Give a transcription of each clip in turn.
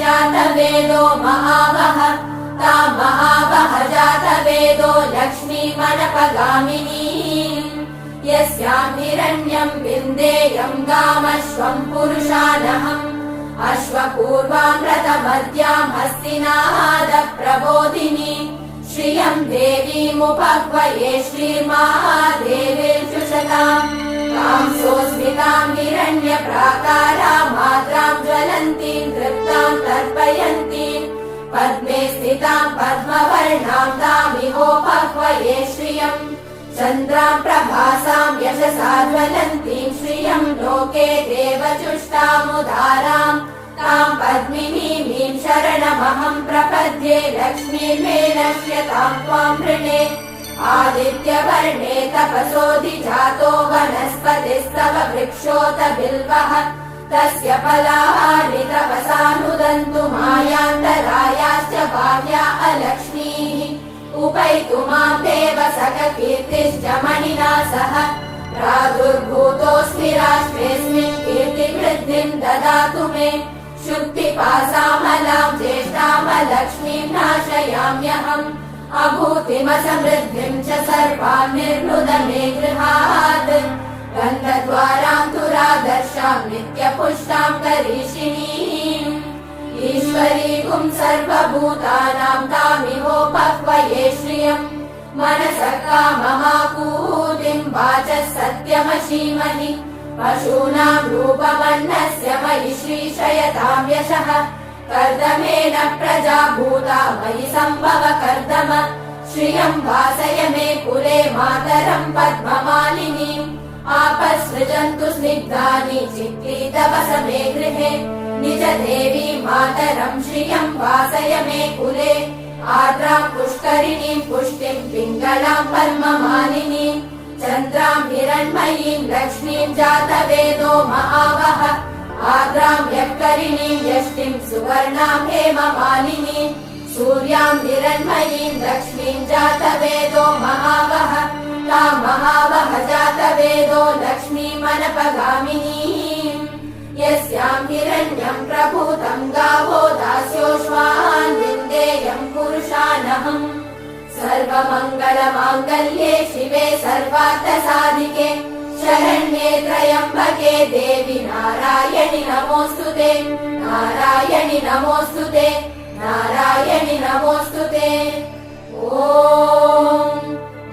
जातवेदो महावः ता महावः जातवेदो लक्ष्मीमनपगामिनी यस्यां हिरण्यं विन्देयं गामश्वं पुरुषानहम् अश्वपूर्वामृतमद्यां हस्तिनादप्रबोधिनी श्रियं देवीमुपह्वये श्रीर्महादेवीर्जुषताम् तां सोऽस्मितां हिरण्यप्राकारां मात्रां ज्वलन्तीं तृप्तां तर्पयन्तीं पद्मे स्थितां पद्मवर्णां तामिहोपह्वये श्रियम् चन्द्रां प्रभासां यशसा ज्वलन्तीं श्रियं लोके देवजुष्टामुदारां तां पद्मिनीं शरणमहं प्रपद्ये लक्ष्मीर्मे नश्यतां त्वां वृणे आदित्यवर्णे तपसोऽधिजातो वनस्पतिस्तव वृक्षोत बिल्वः तस्य फलानि तपसानुदन्तु मायान्तरायाश्च बाह्या अलक्ष्मीः उपैतु मां देव सखकीर्तिश्च मणिना सह प्रादुर्भूतोऽस्मि राष्ट्रेऽस्मिन् कीर्तिवृद्धिं ददातु मे शुक्तिपासामलां ज्येष्ठामलक्ष्मीं नाशयाम्यहम् अभूतिमसमृद्धिं च सर्वान् निर्नुद मे गृहात् गन्धद्वारां तुरादर्शां नित्यपुष्टां करीषिणीम् ईश्वरीगुं सर्वभूतानां तामिहोपह्वये श्रियम् मनसः काममाकूतिं वाचः सत्यमशीमहि पशूनां रूपमन्नस्य मयि श्रीशयतां यशः कर्दमेन प्रजा भूता मयि सम्भव कर्दम श्रियं वासय मे कुले मातरं पद्ममालिनीम् आपसृजन्तु स्निग्धानि चिक्रीतवस मे गृहे निज देवी मातरं श्रियं वासय मे कुले आर्द्रां पुष्करिणीं पुष्टिं पिङ्गलां पद्ममालिनीं चन्द्रां हिरण्मयीं लक्ष्मीं जातवेदो महावः आर्द्रां यक्करिणीं यष्टिं सुवर्णां हेममालिनीं सूर्यां हिरण्मयीं लक्ष्मीं जातवेदो महावः ता महावः जातवेदो लक्ष्मीमनपगामिनीं यस्यां हिरण्यं प्रभूतं गावो दास्योश्वान् विन्देयं पुरुषानहम् सर्वमङ्गलमाङ्गल्ये शिवे सर्वार्थसाधिके शरण्ये त्र्यम्बके देवि नारायणि नमोऽस्तुते नारायणि नमोऽस्तुते नारायणि नमोऽस्तुते ॐ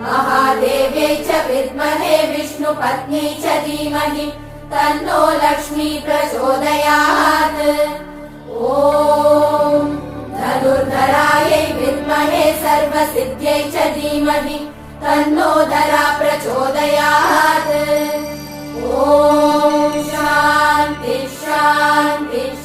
महादेव्यै च विद्महे विष्णुपत्न्यै च धीमहि तन्नो लक्ष्मी प्रचोदयात् ॐ धनुर्धरायै विद्महे सर्वसिद्ध्यै च धीमहि तन्नो धरा प्रचोदयात्